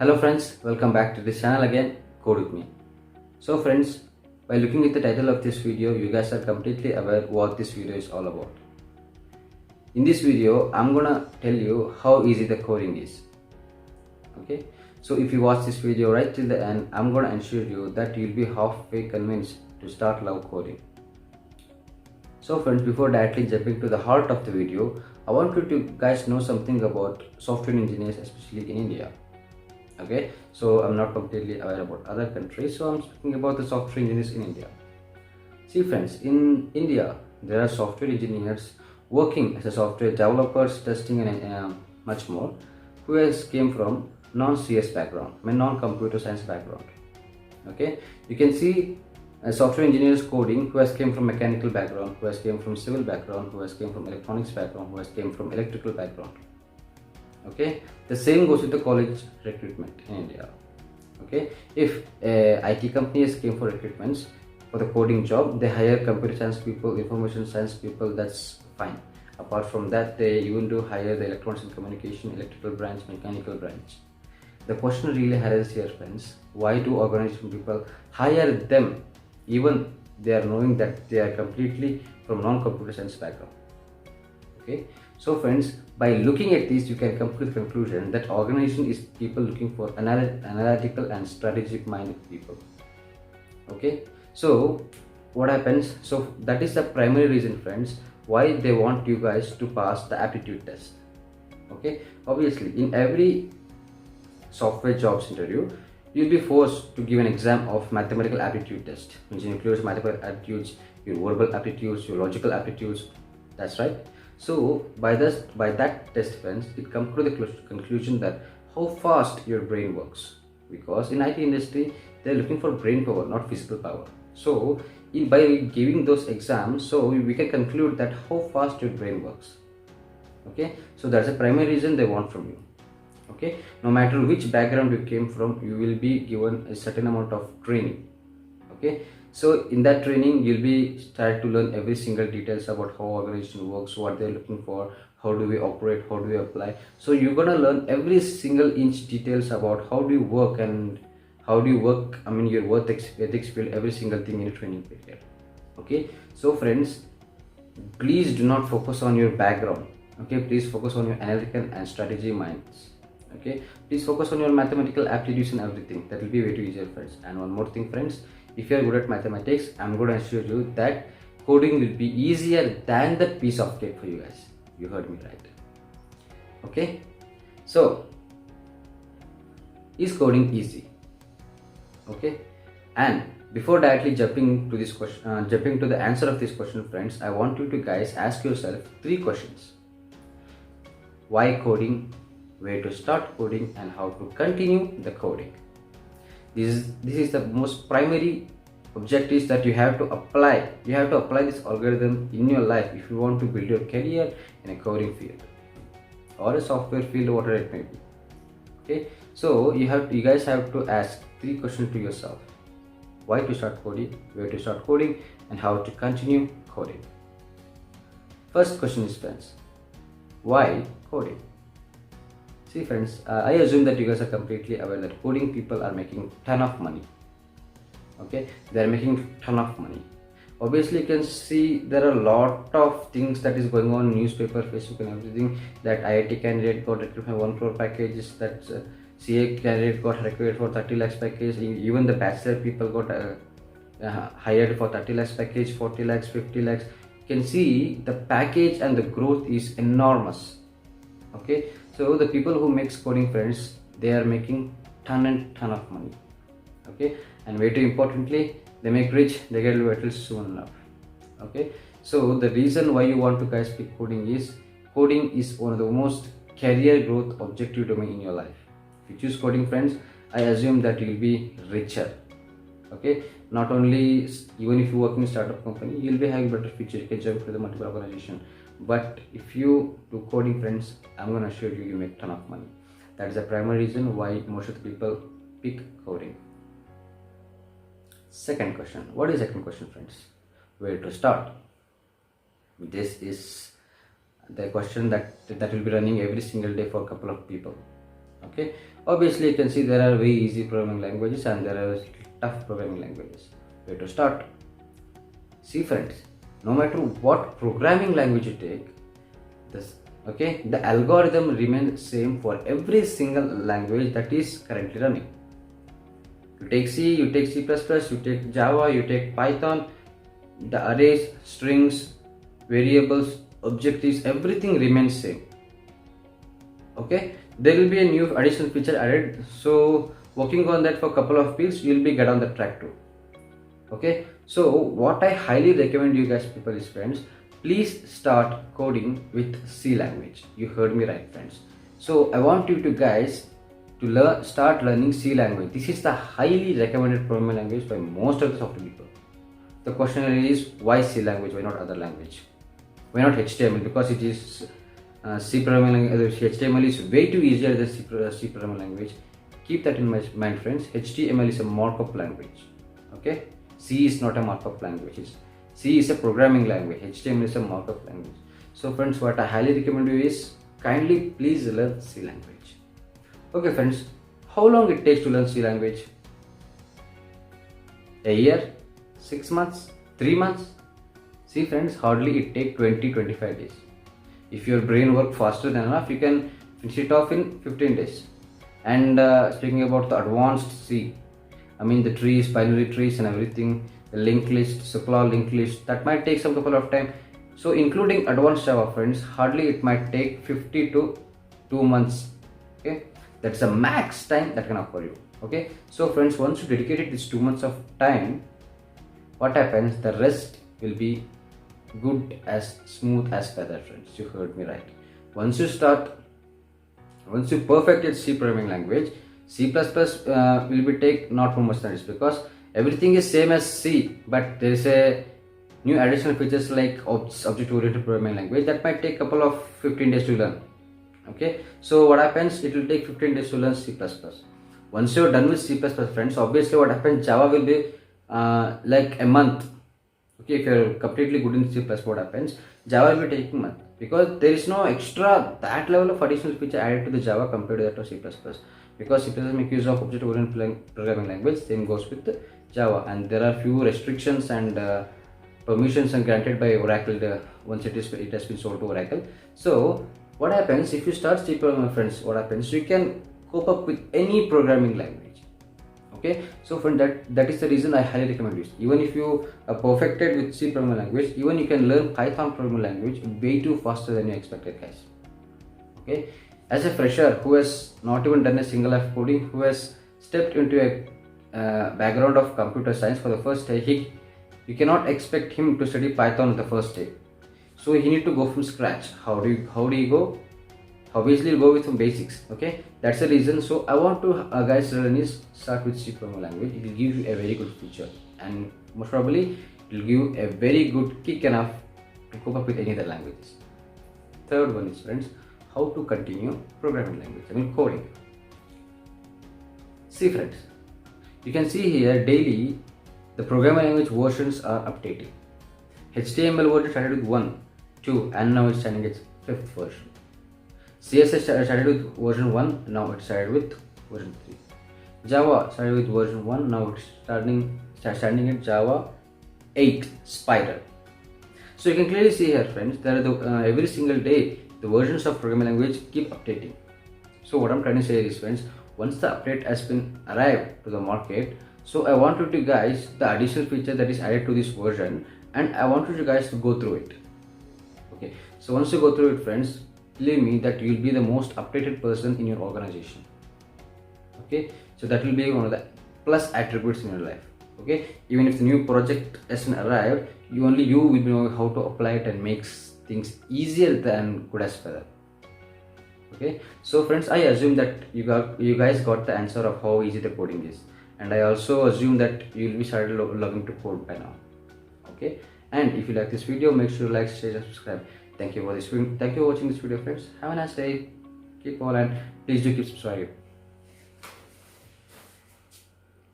Hello friends, welcome back to this channel again, Code with me. So friends, by looking at the title of this video, you guys are completely aware what this video is all about. In this video, I'm gonna tell you how easy the coding is. Okay, so if you watch this video right till the end, I'm gonna ensure you that you'll be halfway convinced to start love coding. So friends, before directly jumping to the heart of the video, I want you to guys know something about software engineers, especially in India. Okay, so I'm not completely aware about other countries, so I'm speaking about the software engineers in India. See friends, in India there are software engineers working as a software developers, testing and much more, who has came from non-CS background, I mean non-computer science background. Okay, you can see software engineers coding who has came from mechanical background, who has came from civil background, who has came from electronics background, who has came from electrical background. Okay, the same goes with the college recruitment in India. Okay, if IT companies came for recruitments for the coding job, they hire computer science people, information science people, that's fine. Apart from that, they even do hire the electronics and communication, electrical branch, mechanical branch. The question really arises here friends, why do organization people hire them even they are knowing that they are completely from non-computer science background? Okay, so friends, by looking at this, you can come to the conclusion that organization is people looking for analytical and strategic minded people. Okay, so what happens? So that is the primary reason friends why they want you guys to pass the aptitude test. Okay, obviously in every software jobs interview, you'll be forced to give an exam of mathematical aptitude test, which includes mathematical aptitudes, your verbal aptitudes, your logical aptitudes. That's right. So by that test friends, it comes to the conclusion that how fast your brain works, because in IT industry they're looking for brain power, not physical power. So by giving those exams, so we can conclude that how fast your brain works. Okay, so that's the primary reason they want from you. Okay, no matter which background you came from, you will be given a certain amount of training. Okay, so in that training you'll be start to learn every single details about how organization works, what they're looking for, how do we operate, how do we apply. So you're gonna learn every single inch details about how do you work and how do you work, I mean your work ethics field, every single thing in a training period. Okay, so friends, please do not focus on your background. Okay, please focus on your analytical and strategy minds. Okay, please focus on your mathematical aptitudes and everything. That will be way too easier friends. And one more thing friends, if you are good at mathematics, I'm going to assure you that coding will be easier than the piece of cake for you guys. You heard me right. Okay, so is coding easy? Okay, and before directly jumping to this question, jumping to the answer of this question friends, I want you to guys ask yourself 3 questions. Why coding, where to start coding, and how to continue the coding. This is the most primary objectives that you have to apply. You have to apply this algorithm in your life if you want to build your career in a coding field or a software field, whatever it may be. Okay, so you guys have to ask 3 questions to yourself. Why to start coding, where to start coding, and how to continue coding. First question is friends, why coding? See friends, I assume that you guys are completely aware that coding people are making ton of money. Okay, they are making ton of money. Obviously you can see there are a lot of things that is going on in newspaper, Facebook and everything, that IIT candidate got recruited for 1 crore packages, that CA candidate got recruited for 30 lakhs package, even the bachelor people got hired for 30 lakhs package, 40 lakhs, 50 lakhs. You can see the package and the growth is enormous. Okay, so the people who makes coding friends, they are making ton and ton of money. Okay, and way too importantly, they make rich, they get little soon enough. Okay, so the reason why you want to guys pick coding is one of the most career growth objective domain in your life. If you choose coding friends, I assume that you'll be richer. Okay, not only even if you work in a startup company, you'll be having better future, you can jump to the multiple organization. But if you do coding friends, I'm gonna assure you, you make ton of money. That is the primary reason why most of the people pick coding. Second question, what is second question friends? Where to start? This is the question that will be running every single day for a couple of people. Okay, Obviously, you can see there are very easy programming languages and there are tough programming languages. Where to start? See friends, no matter what programming language you take, the algorithm remains same for every single language that is currently running. You take C, you take C++, you take Java, you take Python, the arrays, strings, variables, objectives, everything remains same. Okay, there will be a new additional feature added, so working on that for a couple of weeks, you will be get on the track too. Okay, so what I highly recommend you guys people is friends, please start coding with C language. You heard me right friends. So I want you to guys to start learning C language. This is the highly recommended programming language by most of the software people. The question is, why C language, why not other language? Why not HTML? Because it is C programming language. HTML is way too easier than C programming language. Keep that in mind friends. HTML is a markup language. Okay, C is not a markup language. C is a programming language. HTML is a markup language. So friends, what I highly recommend you is kindly please learn C language. Okay friends, how long it takes to learn C language? A year? 6 months? 3 months? See friends, hardly it takes 20-25 days. If your brain works faster than enough, you can finish it off in 15 days. And speaking about the advanced C, I mean the trees, binary trees and everything, the linked list, supply linked list, that might take some couple of time. So including advanced Java friends, hardly it might take 50 to 2 months. Okay, that's a max time that can occur you. Okay, so friends, once you dedicated this 2 months of time, what happens? The rest will be good as smooth as feather friends. You heard me right. Once you perfected C programming language, C++ will be take not too much time because everything is same as C, but there is a new additional features like object-oriented programming language that might take couple of 15 days to learn. Okay, so what happens? It will take 15 days to learn C++. Once you're done with C++, friends, obviously what happens? Java will be like a month. Okay, if you're completely good in C++, what happens? Java will be taking a month because there is no extra that level of additional feature added to the Java compared to that of C++. Because C++ make use of object-oriented programming language, same goes with the Java, and there are few restrictions and permissions and granted by Oracle once it has been sold to Oracle. So what happens if you start C programming, friends? What happens? You can cope up with any programming language. Okay, so friend, that is the reason I highly recommend this. Even if you are perfected with C programming language, even you can learn Python programming language way too faster than you expected, guys. Okay, as a fresher who has not even done a single line of coding, who has stepped into a background of computer science for the first day, you cannot expect him to study Python the first day. So he need to go from scratch. How do you go? Obviously you'll go with some basics. Okay, that's the reason. So I want to guys learn is start with C programming language. It will give you a very good future, and most probably it will give you a very good kick enough to cope up with any other languages. Third one is friends, how to continue programming language, I mean coding. See friends, you can see here daily the programming language versions are updating. HTML version started with 1, 2 and now it's standing at 5th version. CSS started with version 1, now it started with version 3. Java started with version 1, now it's standing at Java 8 Spider. So you can clearly see here friends, there are every single day the versions of programming language keep updating. So what I'm trying to say is friends, once the update has been arrived to the market, so I want you to guys the additional feature that is added to this version, and I want you guys to go through it. Okay, so once you go through it friends, believe me that you will be the most updated person in your organization. Okay, so that will be one of the plus attributes in your life. Okay, even if the new project hasn't arrived, you will be knowing how to apply it and makes things easier than good as further. Okay, so friends, I assume that you guys got the answer of how easy the coding is, and I also assume that you will be started loving to code by now. Okay, and if you like this video, make sure to like, share and subscribe. Thank you for watching this video friends. Have a nice day, keep on, and please do keep subscribing.